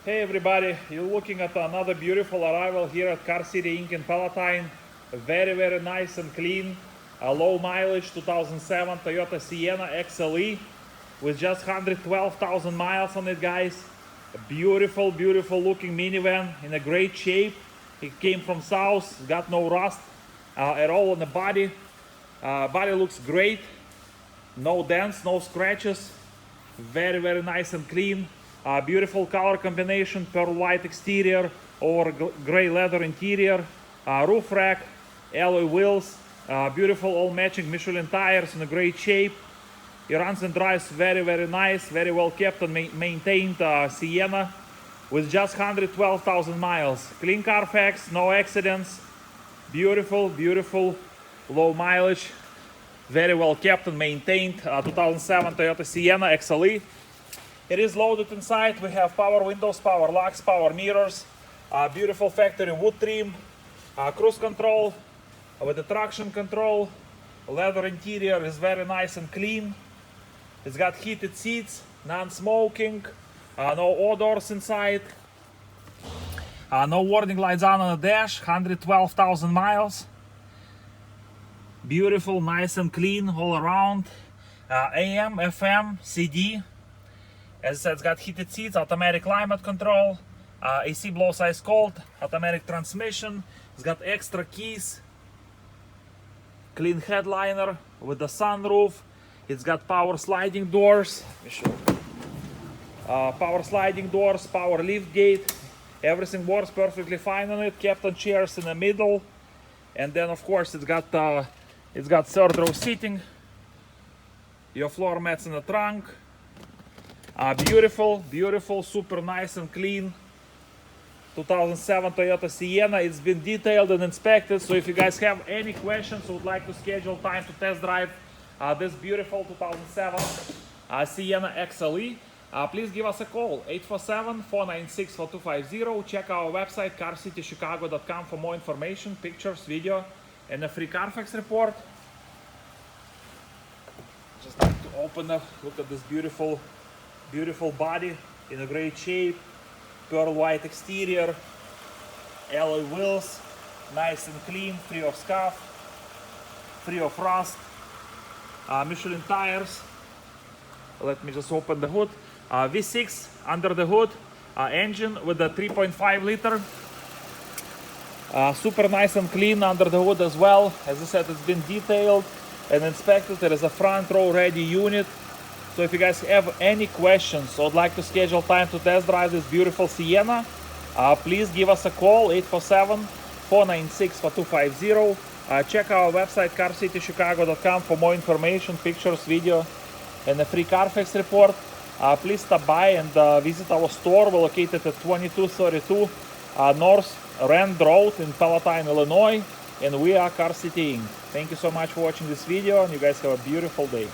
Hey everybody, you're looking at another beautiful arrival here at Car City Inc. in Palatine. Very nice and clean. A low mileage 2007 Toyota Sienna XLE with just 112,000 miles on it, guys. A beautiful looking minivan in a great shape. It came from South, got no rust at all on the body. Body looks great. No dents, no scratches. Very nice and clean. Beautiful color combination, pearl white exterior over gray leather interior, roof rack, alloy wheels, beautiful all matching Michelin tires in a great shape. It runs and drives very nice, very well kept and maintained Sienna with just 112,000 miles. Clean CARFAX, no accidents. Beautiful low mileage, very well kept and maintained 2007 Toyota Sienna XLE. It is loaded inside. We have power windows, power locks, power mirrors, beautiful factory wood trim, cruise control with the traction control. Leather interior is very nice and clean. It's got heated seats, non-smoking, no odors inside, no warning lights on the dash. 112,000 miles. Beautiful, nice and clean all around. AM, FM, CD. As I said, it's got heated seats, automatic climate control, AC blows ice cold, automatic transmission. It's got extra keys, clean headliner with the sunroof. It's got power sliding doors. Let me show you. Power sliding doors, power lift gate. Everything works perfectly fine on it. Captain chairs in the middle, and then of course it's got third row seating. Your floor mats in the trunk. Beautiful, super nice and clean 2007 Toyota Sienna. It's been detailed and inspected, so if you guys have any questions or would like to schedule time to test drive this beautiful 2007 Sienna XLE, please give us a call, 847-496-4250. Check our website, carcitychicago.com, for more information, pictures, video, and a free CARFAX report. Just like to open up, look at this beautiful body in a great shape, pearl white exterior, alloy wheels, nice and clean, free of scuff, free of rust, Michelin tires. Let me just open the hood. V6 under the hood, engine with a 3.5 liter. Super nice and clean under the hood as well. As I said, it's been detailed and inspected. There is a front row ready unit. So if you guys have any questions or would like to schedule time to test drive this beautiful Sienna, please give us a call, 847-496-4250. Check our website, carcitychicago.com, for more information, pictures, video, and a free CARFAX report. Please stop by and visit our store. We're located at 2232 North Rand Road in Palatine, Illinois, and we are Car City Inc. Thank you so much for watching this video, and you guys have a beautiful day.